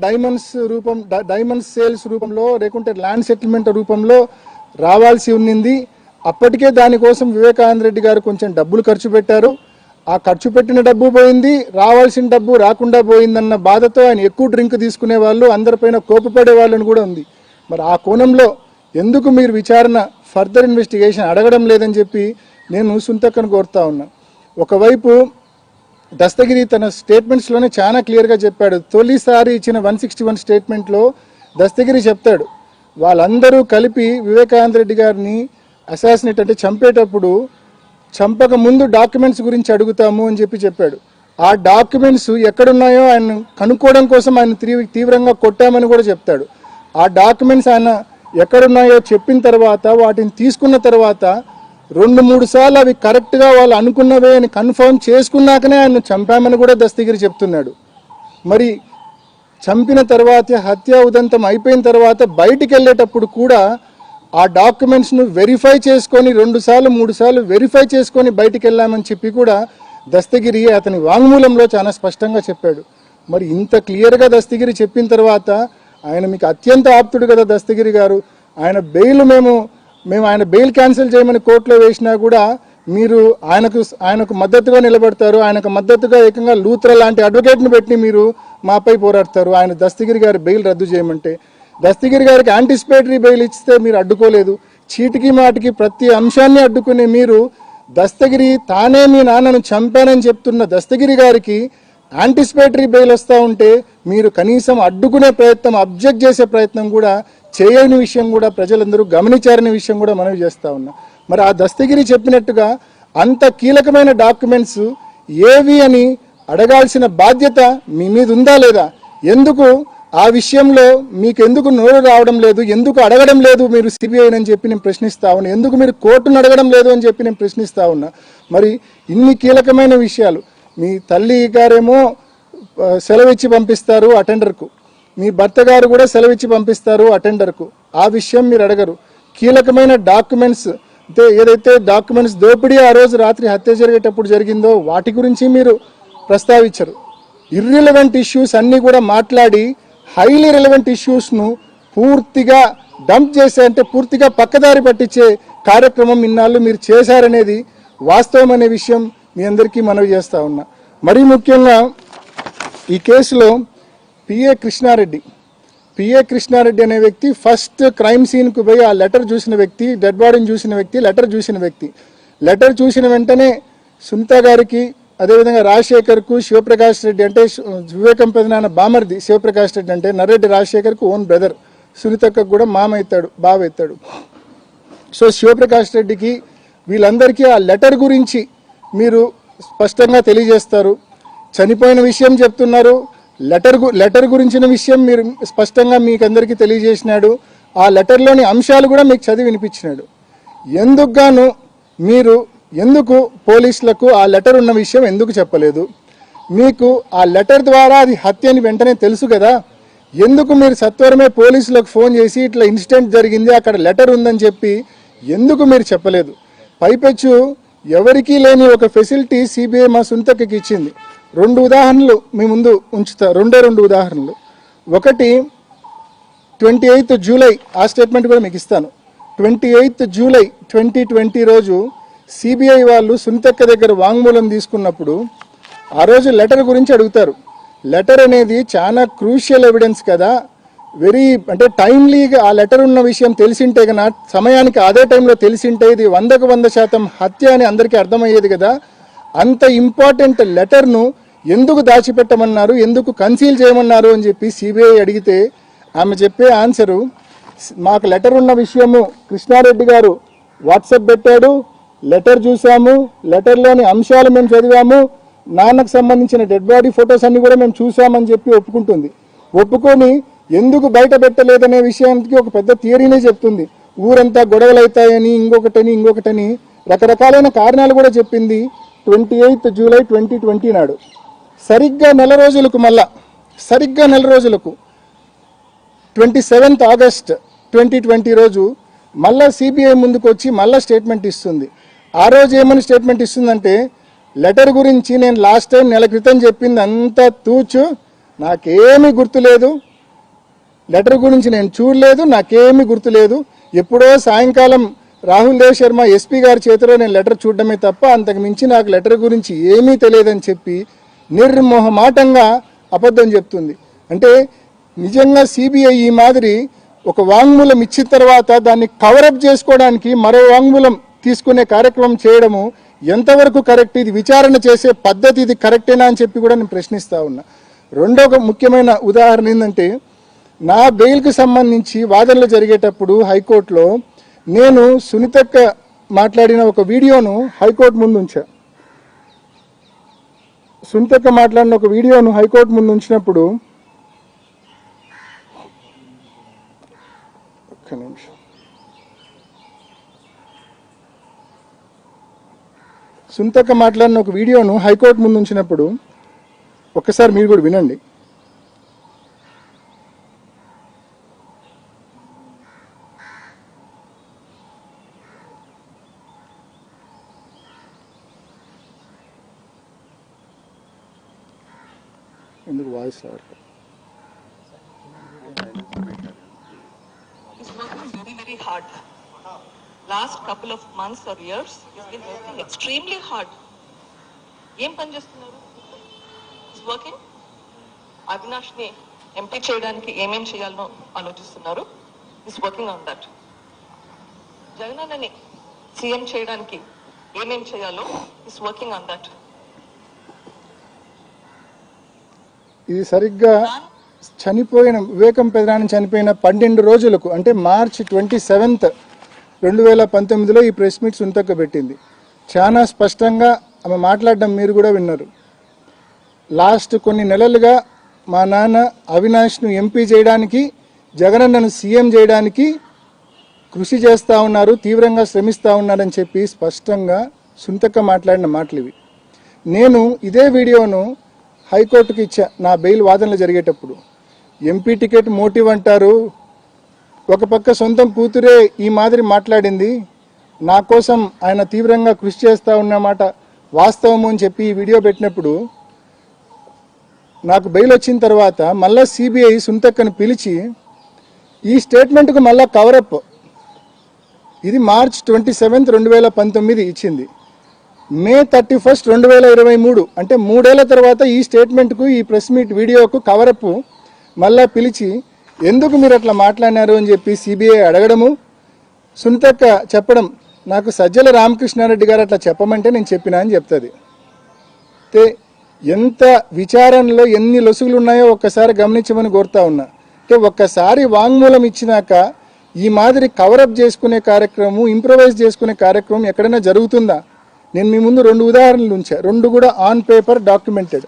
Diamonds sales రూపంలో లేకుంటే land settlement రూపంలో రావాల్సి ఉన్నింది. అప్పటికే దానికోసం వివేకానంద రెడ్డి గారు కొంచెం డబ్బులు ఖర్చు పెట్టారు. ఆ ఖర్చు పెట్టిన డబ్బు పోయింది, రావాల్సిన డబ్బు రాకుండా పోయిందన్న బాధతో ఆయన ఎక్కువ డ్రింక్ తీసుకునే వాళ్ళు, అందరిపైన కోపపడే వాళ్ళని కూడా ఉంది. మరి ఆ కోణంలో ఎందుకు మీరు విచారణ ఫర్దర్ ఇన్వెస్టిగేషన్ అడగడం లేదని చెప్పి నేను సుంతక్కను కోరుతా ఉన్నా. ఒకవైపు దస్తగిరి తన స్టేట్మెంట్స్లోనే చాలా క్లియర్గా చెప్పాడు. తొలిసారి ఇచ్చిన 161 స్టేట్మెంట్లో దస్తగిరి చెప్తాడు, వాళ్ళందరూ కలిపి వివేకానంద రెడ్డి గారిని అసాసినేట్ అంటే చంపేటప్పుడు చంపక ముందు డాక్యుమెంట్స్ గురించి అడుగుతాము అని చెప్పాడు. ఆ డాక్యుమెంట్స్ ఎక్కడున్నాయో ఆయన కనుక్కోవడం కోసం ఆయన తీవ్రంగా కొట్టామని కూడా చెప్తాడు. ఆ డాక్యుమెంట్స్ ఆయన ఎక్కడున్నాయో చెప్పిన తర్వాత వాటిని తీసుకున్న తర్వాత 2-3 సార్లు అవి కరెక్ట్గా వాళ్ళు అనుకున్నవే అని కన్ఫర్మ్ చేసుకున్నాకనే ఆయన చంపామని కూడా దస్తగిరి చెప్తున్నాడు. మరి చంపిన తర్వాత హత్య ఉదంతం అయిపోయిన తర్వాత బయటికి వెళ్ళేటప్పుడు కూడా ఆ డాక్యుమెంట్స్ను వెరిఫై చేసుకొని 2-3 సార్లు వెరిఫై చేసుకొని బయటికి వెళ్ళామని చెప్పి కూడా దస్తగిరి అతని వాంగ్మూలంలో చాలా స్పష్టంగా చెప్పాడు. మరి ఇంత క్లియర్గా దస్తగిరి చెప్పిన తర్వాత ఆయన మీకు అత్యంత ఆప్తుడు కదా దస్తగిరి గారు. ఆయన బెయిల్ మేము ఆయన బెయిల్ క్యాన్సిల్ చేయమని కోర్టులో వేసినా కూడా మీరు ఆయనకు మద్దతుగా నిలబడతారు. ఆయనకు మద్దతుగా ఏకంగా లూత్రా లాంటి అడ్వకేట్ని పెట్టి మీరు మాపై పోరాడతారు. ఆయన దస్తగిరి గారి బెయిల్ రద్దు చేయమంటే దస్తగిరి గారికి యాంటిసిపేటరీ బెయిల్ ఇస్తే మీరు అడ్డుకోలేదు. చీటికి మాటికి ప్రతి అంశాన్ని అడ్డుకునే మీరు దస్తగిరి తానే మీ నాన్నను చంపానని చెప్తున్న దస్తగిరి గారికి యాంటిసిపేటరీ బెయిల్ వస్తూ ఉంటే మీరు కనీసం అడ్డుకునే ప్రయత్నం, అబ్జెక్ట్ చేసే ప్రయత్నం కూడా చేయని విషయం కూడా ప్రజలందరూ గమనించారనే విషయం కూడా మనవి చేస్తూ ఉన్నా. మరి ఆ దస్తగిరి చెప్పినట్టుగా అంత కీలకమైన డాక్యుమెంట్స్ ఏవి అని అడగాల్సిన బాధ్యత మీ మీద ఉందా లేదా? ఎందుకు ఆ విషయంలో మీకు ఎందుకు నోరు రావడం లేదు? ఎందుకు అడగడం లేదు మీరు సిబిఐని అని చెప్పి నేను ప్రశ్నిస్తా ఉన్నా. ఎందుకు మీరు కోర్టును అడగడం లేదు అని చెప్పి నేను ప్రశ్నిస్తా ఉన్నా. మరి ఇన్ని కీలకమైన విషయాలు మీ తల్లి గారేమో సెలవిచ్చి పంపిస్తారు అటెండర్కు, మీ భర్త గారు కూడా సెలవిచ్చి పంపిస్తారు అటెండర్కు. ఆ విషయం మీరు అడగరు. కీలకమైన డాక్యుమెంట్స్ అంటే ఏదైతే డాక్యుమెంట్స్ దోపిడీ ఆ రోజు రాత్రి హత్య జరిగేటప్పుడు జరిగిందో వాటి గురించి మీరు ప్రస్తావించరు. ఇర్రిలవెంట్ ఇష్యూస్ అన్నీ కూడా మాట్లాడి హైలీ రిలవెంట్ ఇష్యూస్ను పూర్తిగా డంప్ చేసే అంటే పూర్తిగా పక్కదారి పట్టించే కార్యక్రమం ఇన్నాళ్ళు మీరు చేశారనేది వాస్తవం అనే విషయం మీ అందరికీ మనవి చేస్తూ ఉన్నా. మరీ ముఖ్యంగా ఈ కేసులో పిఏ కృష్ణారెడ్డి అనే వ్యక్తి ఫస్ట్ క్రైమ్ సీన్కు పోయి ఆ లెటర్ చూసిన వ్యక్తి, డెడ్ బాడీని చూసిన వ్యక్తి, లెటర్ చూసిన వెంటనే సునీత గారికి, అదేవిధంగా రాజశేఖర్కు, శివప్రకాష్ రెడ్డి అంటే వివేకం పెదనాన్న బామర్ది శివప్రకాష్ రెడ్డి అంటే నర్రెడ్డి రాజశేఖర్కు ఓన్ బ్రదర్, సునీతకు కూడా మామ అవుతాడు, బావ అవుతాడు. సో శివప్రకాష్ రెడ్డికి వీళ్ళందరికీ ఆ లెటర్ గురించి మీరు స్పష్టంగా తెలియజేస్తారు. చనిపోయిన విషయం చెప్తున్నారు, లెటర్ గురించిన విషయం మీరు స్పష్టంగా మీకు అందరికీ తెలియజేసినాడు. ఆ లెటర్లోని అంశాలు కూడా మీకు చదివి వినిపించినాడు. ఎందుకు పోలీసులకు ఆ లెటర్ ఉన్న విషయం ఎందుకు చెప్పలేదు? మీకు ఆ లెటర్ ద్వారా అది హత్య అని వెంటనే తెలుసు కదా, ఎందుకు మీరు సత్వరమే పోలీసులకు ఫోన్ చేసి ఇట్లా ఇన్సిడెంట్ జరిగింది, అక్కడ లెటర్ ఉందని చెప్పి ఎందుకు మీరు చెప్పలేదు? పైపెచ్చు ఎవరికీ లేని ఒక ఫెసిలిటీ సిబిఐ మా సునీతకి ఇచ్చింది. 2 ఉదాహరణలు మీ ముందు ఉంచుతా, 2 ఉదాహరణలు. ఒకటి 28 జూలై, ఆ స్టేట్మెంట్ కూడా మీకు ఇస్తాను. 28 జూలై 2020 రోజు సిబిఐ వాళ్ళు సునీతక్క దగ్గర వాంగ్మూలం తీసుకున్నప్పుడు ఆ రోజు లెటర్ గురించి అడుగుతారు. లెటర్ అనేది చాలా క్రూషియల్ ఎవిడెన్స్ కదా, అంటే టైమ్లీగా ఆ లెటర్ ఉన్న విషయం తెలిసింటే కన్నా సమయానికి అదే టైంలో తెలిసింటే ఇది 100% హత్య అని అందరికీ అర్థమయ్యేది కదా. అంత ఇంపార్టెంట్ లెటర్ను ఎందుకు దాచిపెట్టమన్నారు, ఎందుకు కన్సీల్ చేయమన్నారు అని చెప్పి సిబిఐ అడిగితే ఆమె చెప్పే ఆన్సరు, మాకు లెటర్ ఉన్న విషయము కృష్ణారెడ్డి గారు వాట్సాప్ పెట్టాడు, లెటర్ చూసాము, లెటర్లోని అంశాలు మేము చదివాము, నాన్నకు సంబంధించిన డెడ్ బాడీ ఫొటోస్ అన్ని కూడా మేము చూసామని చెప్పి ఒప్పుకుంటుంది. ఒప్పుకొని ఎందుకు బయట పెట్టలేదనే విషయానికి ఒక పెద్ద థియరీనే చెప్తుంది. ఊరంతా గొడవలు అవుతాయని, ఇంకొకటని రకరకాలైన కారణాలు కూడా చెప్పింది. 28 జూలై 2020 నాడు సరిగ్గా నెల రోజులకు 27 ఆగస్ట్ 2020 రోజు మళ్ళా సిబిఐ ముందుకు వచ్చి మళ్ళీ స్టేట్మెంట్ ఇస్తుంది. ఆ రోజు ఏమని స్టేట్మెంట్ ఇస్తుందంటే, లెటర్ గురించి నేను లాస్ట్ టైం నెల క్రితం చెప్పింది అంతా తూచు, నాకేమీ గుర్తులేదు, లెటర్ గురించి నేను చూడలేదు, నాకేమీ గుర్తులేదు. ఎప్పుడో సాయంకాలం రాహుల్ దేవ్ శర్మ ఎస్పీ గారి చేతిలో నేను లెటర్ చూడడమే తప్ప అంతకు మించి నాకు లెటర్ గురించి ఏమీ తెలియదని చెప్పి నిర్మోహమాటంగా అబద్ధం చెప్తుంది. అంటే నిజంగా సిబిఐ ఈ మాదిరి ఒక వాంగ్మూలం ఇచ్చిన తర్వాత దాన్ని కవరప్ చేసుకోవడానికి మరో వాంగ్మూలం తీసుకునే కార్యక్రమం చేయడము ఎంతవరకు కరెక్ట్? ఇది విచారణ చేసే పద్ధతి ఇది కరెక్టేనా అని చెప్పి కూడా నేను ప్రశ్నిస్తా ఉన్నా. రెండో ముఖ్యమైన ఉదాహరణ ఏంటంటే, నా బెయిల్కి సంబంధించి వాదనలు జరిగేటప్పుడు హైకోర్టులో నేను సునీతక్క మాట్లాడిన ఒక వీడియోను హైకోర్టు ముందు ఉంచా. సునీతక్క మాట్లాడిన ఒక వీడియోను హైకోర్టు ముందు ఉంచినప్పుడు ఒక్క నిమిషం, సునీతక్క మాట్లాడిన ఒక వీడియోను హైకోర్టు ముందు ఉంచినప్పుడు ఒక్కసారి మీరు కూడా వినండి. ఎందుకు వాయిస్ రావట్లేదు? Very hard. Last couple of months or years, he's been working extremely hard. ఏం పని చేస్తున్నారు? He's working. అవినాష్ ని ఎంపీ చేయడానికి ఏమేం చేయాలో ఆలోచిస్తున్నారు. He's working on that. జగనన్నని సీఎం చేయడానికి ఏమేం చేయాలో He's working on that. ఇది సరిగ్గా చనిపోయిన వివేకం పెదరాని చనిపోయిన 12 రోజులకు అంటే మార్చ్ 27, 2019లో ఈ ప్రెస్ మీట్ సునీతక్క పెట్టింది. చాలా స్పష్టంగా ఆమె మాట్లాడడం మీరు కూడా విన్నారు. లాస్ట్ కొన్ని నెలలుగా మా నాన్న అవినాష్ను ఎంపీ చేయడానికి, జగనన్నను సీఎం చేయడానికి కృషి చేస్తూ ఉన్నారు, తీవ్రంగా శ్రమిస్తూ ఉన్నారని చెప్పి స్పష్టంగా సునీతక్క మాట్లాడిన మాటలు ఇవి. నేను ఇదే వీడియోను హైకోర్టుకి ఇచ్చా నా బెయిల్ వాదనలు జరిగేటప్పుడు. ఎంపీ టికెట్ మోటివ్ అంటారు, ఒక పక్క సొంతం కూతురే ఈ మాదిరి మాట్లాడింది, నా కోసం ఆయన తీవ్రంగా కృషి చేస్తూ ఉన్నమాట వాస్తవము అని చెప్పి ఈ వీడియో పెట్టినప్పుడు నాకు బెయిల్ వచ్చిన తర్వాత మళ్ళా సిబిఐ సునీతక్కను పిలిచి ఈ స్టేట్మెంట్కు మళ్ళా కవరప్, ఇది మార్చ్ 27, 2019 ఇచ్చింది. మే 31, 2023 అంటే 3 ఏళ్ల తర్వాత ఈ స్టేట్మెంట్కు, ఈ ప్రెస్ మీట్ వీడియోకు కవరప్ మళ్ళా పిలిచి ఎందుకు మీరు అట్లా మాట్లాడినారు అని చెప్పి సిబిఐ అడగడము, సునీతక్క చెప్పడం, నాకు సజ్జల రామకృష్ణారెడ్డి గారు అట్లా చెప్పమంటే నేను చెప్పినా అని చెప్తుంది. అయితే ఎంత విచారణలో ఎన్ని లొసుగులు ఉన్నాయో ఒక్కసారి గమనించమని కోరుతా ఉన్నా. అంటే ఒక్కసారి వాంగ్మూలం ఇచ్చినాక ఈ మాదిరి కవరప్ చేసుకునే కార్యక్రమం, ఇంప్రొవైజ్ చేసుకునే కార్యక్రమం ఎక్కడైనా జరుగుతుందా? నేను మీ ముందు 2 ఉదాహరణలు ఉంచా, 2 కూడా ఆన్ పేపర్ డాక్యుమెంటెడ్.